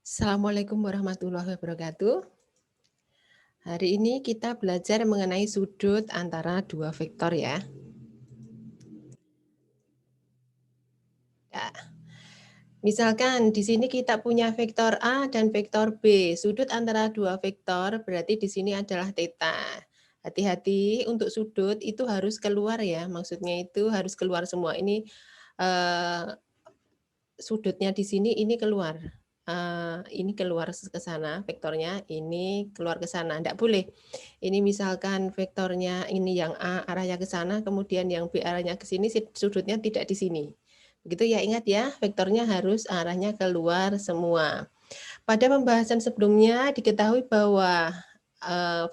Assalamualaikum warahmatullahi wabarakatuh. Hari ini kita belajar mengenai sudut antara dua vektor ya. Ya, misalkan di sini kita punya vektor A dan vektor B. Sudut antara dua vektor berarti di sini adalah theta. Hati-hati untuk sudut itu harus keluar ya. Maksudnya itu harus keluar semua. Ini eh, sudutnya di sini ini keluar. Ini keluar ke sana vektornya, ini keluar ke sana. Enggak boleh. Ini misalkan vektornya ini yang A arahnya ke sana, kemudian yang B arahnya ke sini, sudutnya tidak di sini. Begitu ya, ingat ya, vektornya harus arahnya keluar semua. Pada pembahasan sebelumnya diketahui bahwa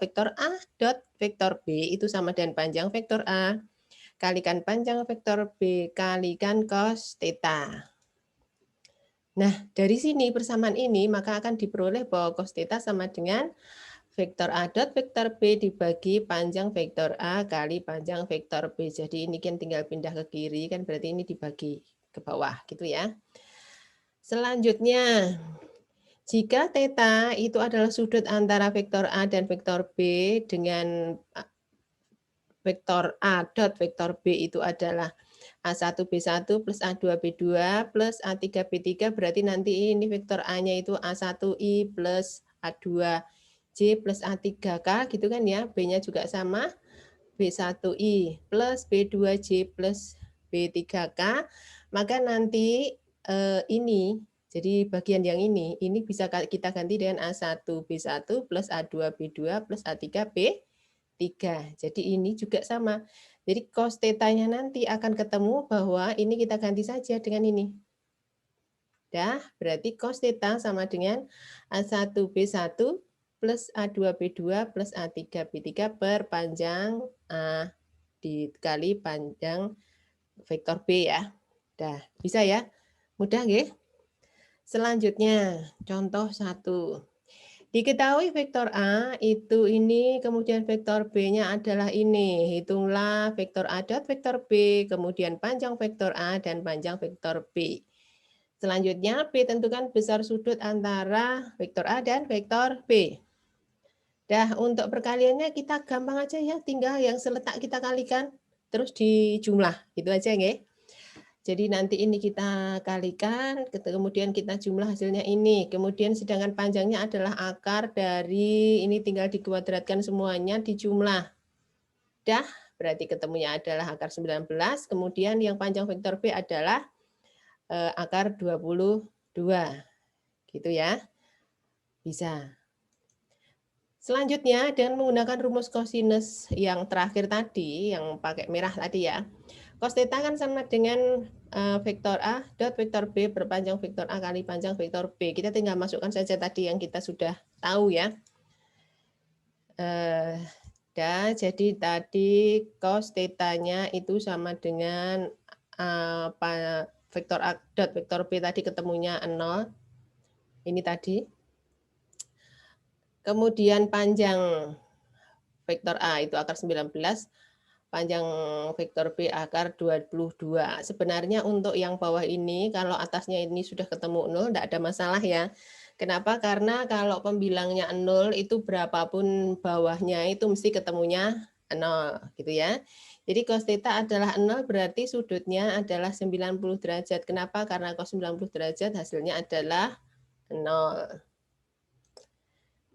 vektor A dot vektor B itu sama dengan panjang vektor A kalikan panjang vektor B kalikan cos theta. Nah, dari sini persamaan ini maka akan diperoleh bahwa cos theta sama dengan vektor A dot vektor B dibagi panjang vektor A kali panjang vektor B. Jadi ini kan tinggal pindah ke kiri, kan berarti ini dibagi ke bawah gitu ya. Selanjutnya, jika theta itu adalah sudut antara vektor A dan vektor B dengan vektor A dot vektor B itu adalah A1B1 plus A2B2 plus A3B3, berarti nanti ini vektor A-nya itu A1I plus A2J plus A3K gitu kan ya. B-nya juga sama, B1I plus B2J plus B3K. Maka nanti ini, jadi bagian yang ini bisa kita ganti dengan A1B1 plus A2B2 plus A3B3. Jadi ini juga sama. Jadi cos theta-nya nanti akan ketemu bahwa ini kita ganti saja dengan ini. Dah, berarti cos theta sama dengan A1B1 plus A2B2 plus A3B3 per panjang A dikali panjang vektor B ya. Dah, bisa ya? Mudah nggih? Selanjutnya, contoh 1. Diketahui vektor A itu ini, kemudian vektor B-nya adalah ini. Hitunglah vektor A dot vektor B, kemudian panjang vektor A dan panjang vektor B. Selanjutnya, B tentukan besar sudut antara vektor A dan vektor B. Dah, untuk perkaliannya kita gampang aja ya, tinggal yang seletak kita kalikan, terus dijumlah, gitu aja nggih. Jadi nanti ini kita kalikan, kemudian kita jumlah hasilnya ini. Kemudian sedangkan panjangnya adalah akar dari, ini tinggal dikuadratkan semuanya, dijumlah. Dah, berarti ketemunya adalah akar 19, kemudian yang panjang vektor B adalah akar 22. Gitu ya. Bisa. Selanjutnya, dengan menggunakan rumus kosinus yang terakhir tadi, yang pakai merah tadi ya. Cos theta kan sama dengan vektor A dot vektor B berpanjang vektor A kali panjang vektor B. Kita tinggal masukkan saja tadi yang kita sudah tahu ya. Jadi tadi cos theta-nya itu sama dengan vektor A dot vektor B tadi ketemunya 0. Ini tadi. Kemudian panjang vektor A itu akar 19, panjang vektor B akar 22. Sebenarnya untuk yang bawah ini, kalau atasnya ini sudah ketemu 0, tidak ada masalah ya. Kenapa? Karena kalau pembilangnya 0, itu berapapun bawahnya itu mesti ketemunya 0, gitu ya. Jadi cos theta adalah 0, berarti sudutnya adalah 90 derajat. Kenapa? Karena cos 90 derajat hasilnya adalah 0.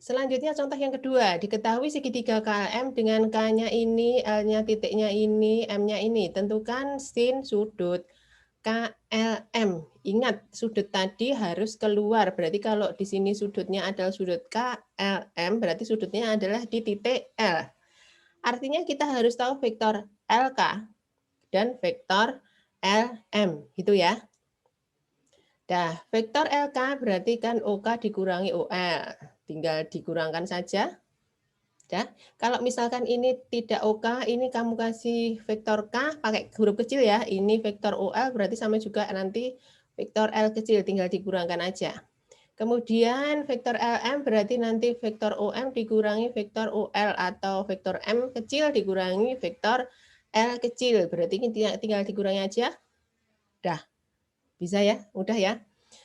Selanjutnya contoh yang kedua, diketahui segitiga KLM dengan K-nya ini, L-nya titiknya ini, M-nya ini. Tentukan sin sudut KLM. Ingat, sudut tadi harus keluar. Berarti kalau di sini sudutnya adalah sudut KLM, berarti sudutnya adalah di titik L. Artinya kita harus tahu vektor LK dan vektor LM, gitu ya. Nah, vektor LK berarti kan OK dikurangi OL. Tinggal dikurangkan saja. Ya. Kalau misalkan ini tidak OK, ini kamu kasih vektor K pakai huruf kecil ya. Ini vektor OL berarti sama juga nanti vektor L kecil, tinggal dikurangkan aja. Kemudian vektor LM berarti nanti vektor OM dikurangi vektor OL atau vektor M kecil dikurangi vektor L kecil. Berarti ini tinggal dikurangi aja. Dah, bisa ya, mudah ya.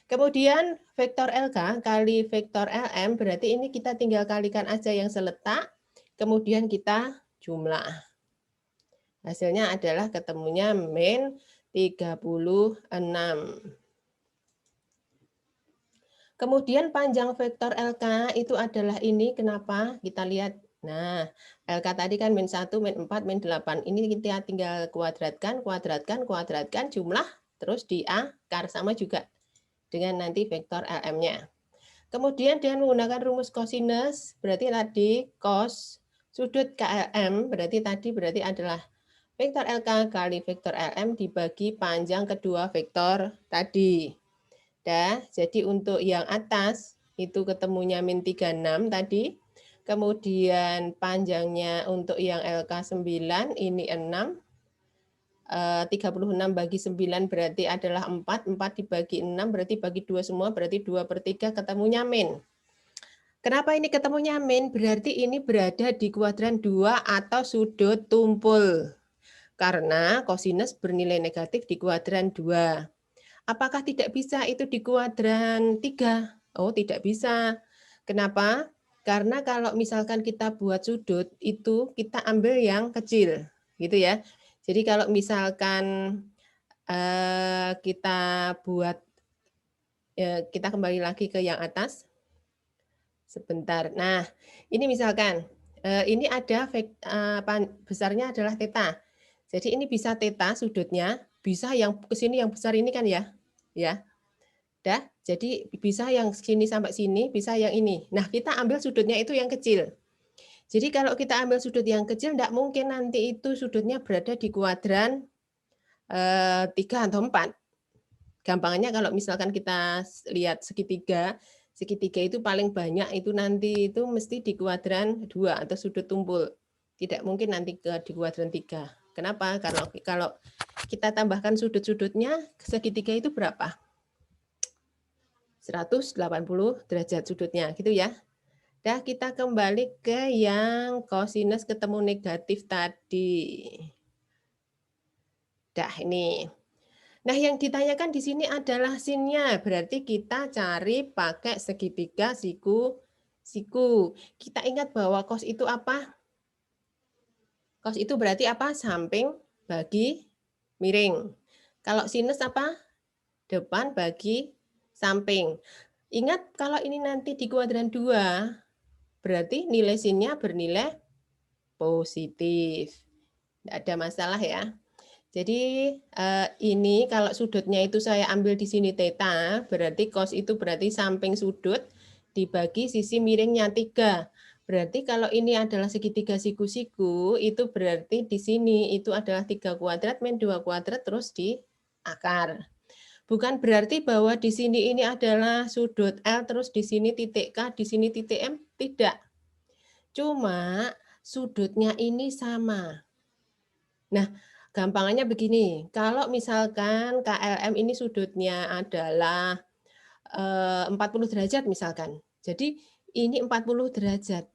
Kemudian vektor LK kali vektor LM, berarti ini kita tinggal kalikan aja yang seletak, kemudian kita jumlah. Hasilnya adalah ketemunya min 36. Kemudian panjang vektor LK itu adalah ini, kenapa? Kita lihat. Nah, LK tadi kan min 1, min 4, min 8. Ini kita tinggal kuadratkan, jumlah, terus diakar, sama juga dengan nanti vektor LM-nya. Kemudian dengan menggunakan rumus cosinus, berarti tadi cos sudut KLM, berarti adalah vektor LK kali vektor LM dibagi panjang kedua vektor tadi. Jadi untuk yang atas itu ketemunya min 36 tadi. Kemudian panjangnya untuk yang LK 9 ini 6. 36 bagi 9 berarti adalah 4. 4 dibagi 6 berarti bagi 2 semua, berarti 2/3 ketemunya min. Kenapa ini ketemunya min? Berarti ini berada di kuadran 2 atau sudut tumpul. Karena kosinus bernilai negatif di kuadran 2. Apakah tidak bisa itu di kuadran 3? Oh, tidak bisa. Kenapa? Karena kalau misalkan kita buat sudut, itu kita ambil yang kecil, gitu ya. Jadi kalau misalkan kita buat, kita kembali lagi ke yang atas. Sebentar. Nah, ini misalkan, ini ada besarnya adalah theta. Jadi ini bisa theta sudutnya, bisa yang ke sini yang besar ini kan ya. Ya. Jadi bisa yang sini sampai sini, bisa yang ini. Nah, kita ambil sudutnya itu yang kecil. Jadi kalau kita ambil sudut yang kecil, tidak mungkin nanti itu sudutnya berada di kuadran 3 atau 4. Gampangnya kalau misalkan kita lihat segitiga itu paling banyak itu nanti itu mesti di kuadran 2 atau sudut tumpul. Tidak mungkin nanti di kuadran 3. Kenapa? Kalau kita tambahkan sudut-sudutnya, segitiga itu berapa? 180 derajat sudutnya, gitu ya. Kita kembali ke yang kosinus ketemu negatif tadi. Ini. Nah, yang ditanyakan di sini adalah sinnya. Berarti kita cari pakai segitiga siku. Kita ingat bahwa cos itu apa? Cos itu berarti apa? Samping bagi miring. Kalau sinus apa? Depan bagi samping. Ingat kalau ini nanti di kuadran 2, berarti nilai sinnya bernilai positif. Tidak ada masalah ya. Jadi ini kalau sudutnya itu saya ambil di sini theta, berarti cos itu berarti samping sudut dibagi sisi miringnya 3. Berarti kalau ini adalah segitiga siku-siku, itu berarti di sini itu adalah 3 kuadrat min 2 kuadrat terus diakar. Bukan berarti bahwa di sini ini adalah sudut L, terus di sini titik K, di sini titik M, tidak. Cuma sudutnya ini sama. Nah, gampangannya begini, kalau misalkan KLM ini sudutnya adalah 40 derajat misalkan. Jadi ini 40 derajat.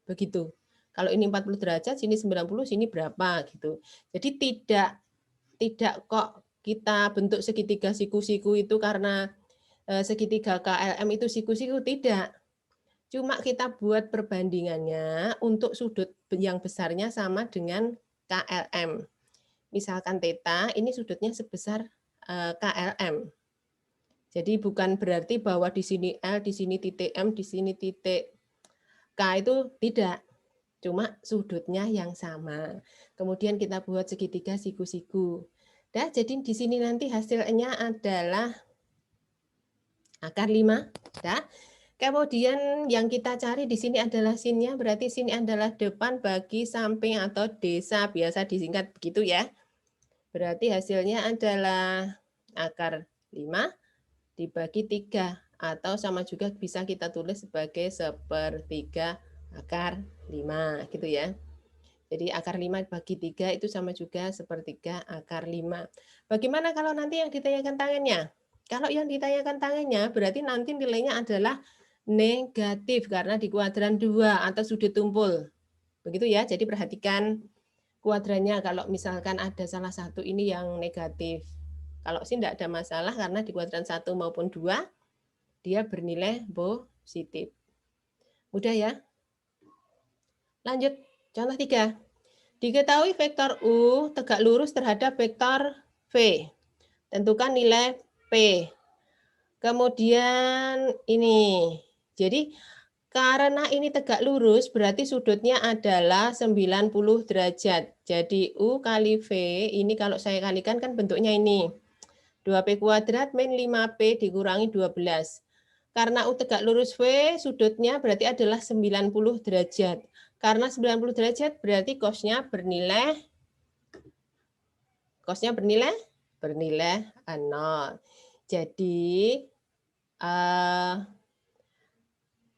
Begitu. Kalau ini 40 derajat, sini 90, sini berapa gitu. Jadi tidak kok kita bentuk segitiga siku-siku itu karena segitiga KLM itu siku-siku, tidak. Cuma kita buat perbandingannya untuk sudut yang besarnya sama dengan KLM. Misalkan theta, ini sudutnya sebesar KLM. Jadi bukan berarti bahwa di sini L, di sini titik M, di sini titik K itu tidak. Cuma sudutnya yang sama. Kemudian kita buat segitiga siku-siku. Jadi di sini nanti hasilnya adalah akar 5. Kemudian yang kita cari di sini adalah sinnya, berarti sini adalah depan bagi samping atau desa, biasa disingkat begitu ya. Berarti hasilnya adalah akar 5 dibagi 3, atau sama juga bisa kita tulis sebagai 1/3 akar 5, gitu ya. Jadi akar 5 bagi 3 itu sama juga 1/3 akar 5. Bagaimana kalau nanti yang ditanyakan tangannya? Kalau yang ditanyakan tangannya berarti nanti nilainya adalah negatif karena di kuadran 2 atau sudut tumpul. Begitu ya, jadi perhatikan kuadrannya kalau misalkan ada salah satu ini yang negatif. Kalau sih tidak ada masalah karena di kuadran 1 maupun 2 dia bernilai positif. Mudah ya? Lanjut, contoh 3. Diketahui vektor U tegak lurus terhadap vektor V. Tentukan nilai P. Kemudian ini. Jadi karena ini tegak lurus berarti sudutnya adalah 90 derajat. Jadi U kali V ini kalau saya kalikan kan bentuknya ini. 2P kuadrat min 5P dikurangi 12. Karena U tegak lurus V sudutnya berarti adalah 90 derajat. Karena 90 derajat berarti cosnya bernilai 0. Jadi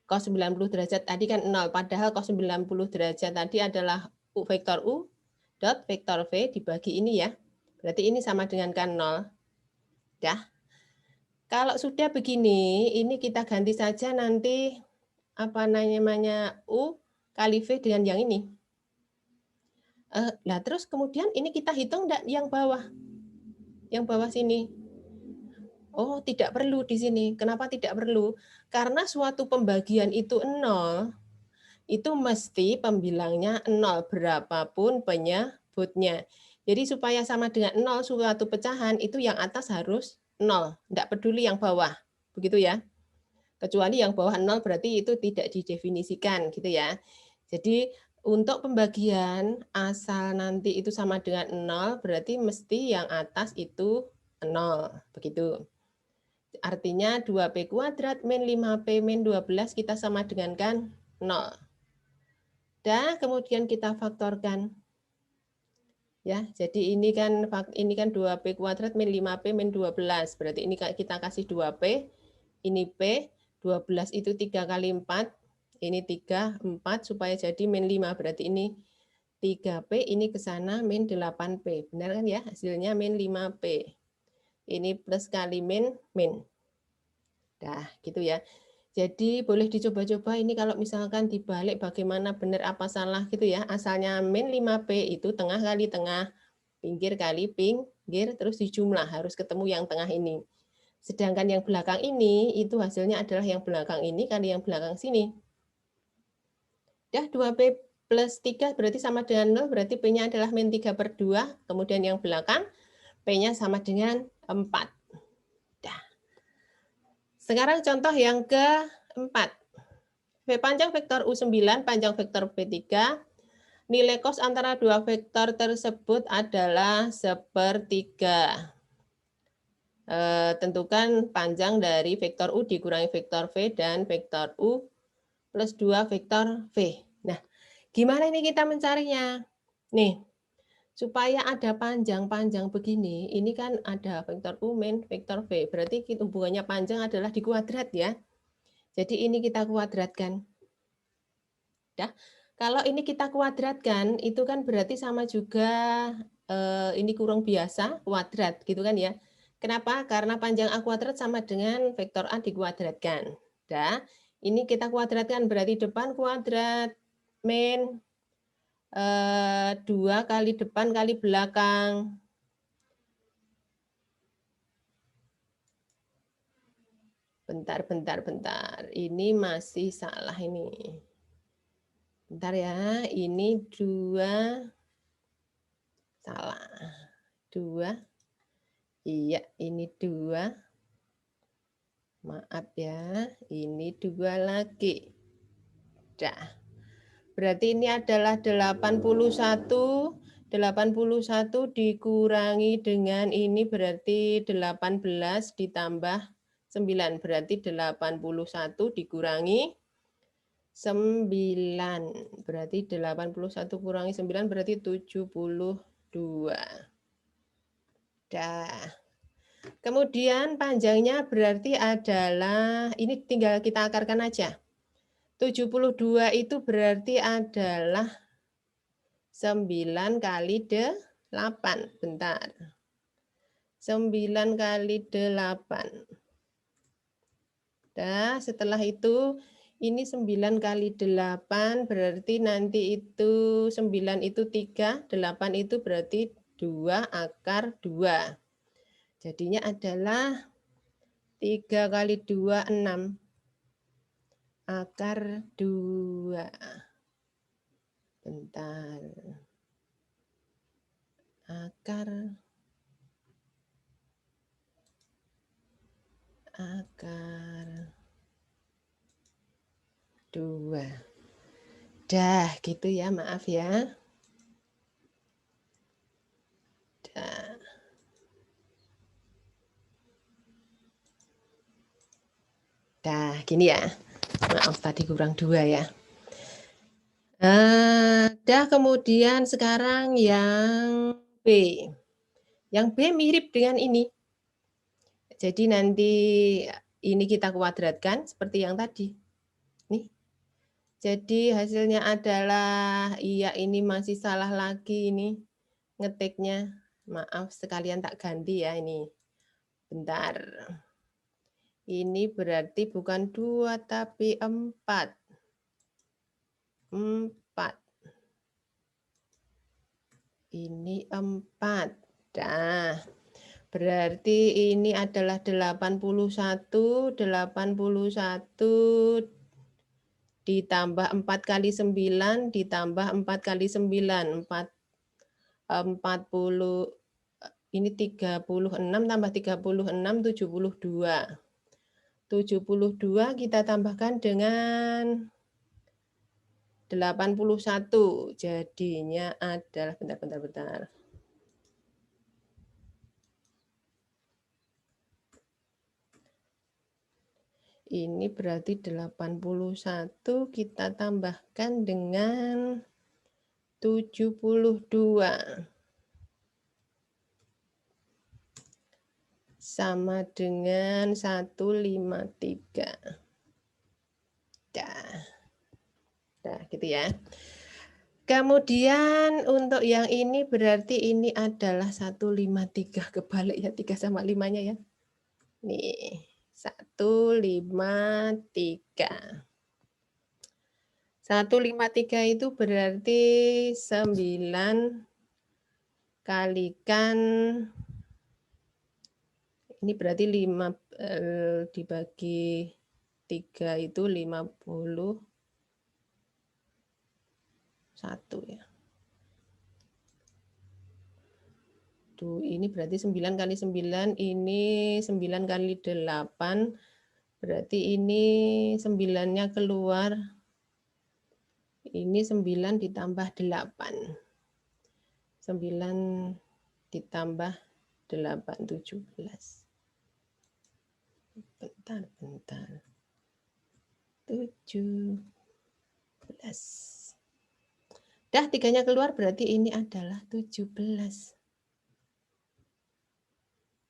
cos 90 derajat tadi kan 0, padahal cos 90 derajat tadi adalah vektor U dot vektor V dibagi ini ya. Berarti ini sama dengan kan 0. Dah. Kalau sudah begini, ini kita ganti saja nanti apa namanya U kali V dengan yang ini. Nah, terus kemudian ini kita hitung enggak yang bawah? Yang bawah sini. Oh, tidak perlu di sini. Kenapa tidak perlu? Karena suatu pembagian itu 0, itu mesti pembilangnya 0 berapapun penyebutnya. Jadi supaya sama dengan 0 suatu pecahan itu yang atas harus 0, enggak peduli yang bawah. Begitu ya. Kecuali yang bawah 0 berarti itu tidak didefinisikan gitu ya. Jadi untuk pembagian asal nanti itu sama dengan 0 berarti mesti yang atas itu 0. Begitu. Artinya 2P kuadrat min 5P min 12 kita sama dengan kan 0. Dan kemudian kita faktorkan. Ya, jadi ini kan 2P kuadrat min 5P min 12. Berarti ini kita kasih 2P, ini P, 12 itu 3 kali 4, ini 3, 4 supaya jadi min 5. Berarti ini 3P, ini ke sana min 8P. Benar kan ya? Hasilnya min 5P. Ini plus kali min. Nah, gitu ya. Jadi boleh dicoba-coba ini kalau misalkan dibalik bagaimana benar apa salah gitu ya. Asalnya min 5P itu tengah kali tengah, pinggir kali pinggir, terus dijumlah harus ketemu yang tengah ini. Sedangkan yang belakang ini itu hasilnya adalah yang belakang ini kali yang belakang sini. Ya, 2P plus 3 berarti sama dengan 0, berarti P-nya adalah min 3/2, kemudian yang belakang P-nya sama dengan 4. Sekarang contoh yang keempat. V panjang vektor U9, panjang vektor P3. Nilai cos antara dua vektor tersebut adalah 1/3. Tentukan panjang dari vektor U dikurangi vektor V dan vektor U plus 2 vektor V. Nah, gimana ini kita mencarinya? Nih, supaya ada panjang-panjang begini, ini kan ada vektor U min vektor V. Berarti hubungannya panjang adalah di kuadrat ya. Jadi ini kita kuadratkan. Ya. Kalau ini kita kuadratkan, itu kan berarti sama juga ini kurung biasa kuadrat gitu kan ya. Kenapa? Karena panjang A kuadrat sama dengan vektor A dikuadratkan. Nah, ini kita kuadratkan berarti depan kuadrat min 2 kali depan kali belakang. Bentar. Ini masih salah ini. Bentar ya, ini 2. Salah. 2. Iya, ini 2. Maaf ya, ini 2 lagi. Dah. Berarti ini adalah 81. 81 dikurangi dengan ini berarti 18 ditambah 9. Berarti 81 dikurangi 9. Berarti 81 kurangi 9 berarti 72. Dah. Kemudian panjangnya berarti adalah, ini tinggal kita akarkan aja. 72 itu berarti adalah 9 kali 8. Bentar. 9 kali 8. Dah, setelah itu ini 9 kali 8 berarti nanti itu 9 itu 3, 8 itu berarti 2 akar 2. Jadinya adalah 3 kali 2, 6. Akar 2. Bentar. Akar 2. Dah, gitu ya, maaf ya. Dah. Dah, gini ya. Maaf tadi kurang 2 ya. Dah, kemudian sekarang yang B. Yang B mirip dengan ini. Jadi nanti ini kita kuadratkan seperti yang tadi. Nih. Jadi hasilnya adalah, iya ini masih salah lagi ini ngetiknya. Maaf sekalian tak ganti ya ini. Bentar. Ini berarti bukan 2 tapi 4. 4. Ini 4. Dah. Berarti ini adalah 81 ditambah 4 kali 9 ditambah 4 kali 9, 40, ini 36 tambah 36, 72. 72 kita tambahkan dengan 81, jadinya adalah, bentar. Ini berarti 81 kita tambahkan dengan 72. Sama dengan 153. Dah, gitu ya. Kemudian untuk yang ini berarti ini adalah 153, kebalik ya 3 sama 5-nya ya. Nih, 153. 153 itu berarti 9 kalikan, ini berarti 5 dibagi 3 itu 51 ya. Tuh, ini berarti 9 kali 9, ini 9 kali 8, berarti ini 9-nya keluar, ini 9 ditambah 8. 9 ditambah 8, 17. Bentar. 17. Dah, 3-nya keluar berarti ini adalah 17.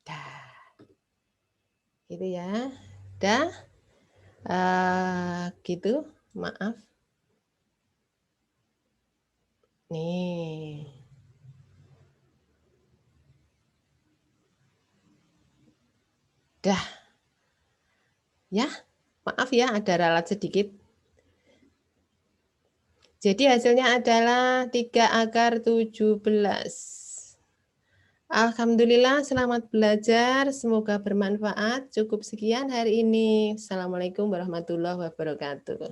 Dah. Gitu ya. Dah. Gitu, maaf. Nih. Dah. Ya, maaf ya ada ralat sedikit. Jadi hasilnya adalah 3 akar 17. Alhamdulillah, selamat belajar. Semoga bermanfaat. Cukup sekian hari ini. Assalamualaikum warahmatullahi wabarakatuh.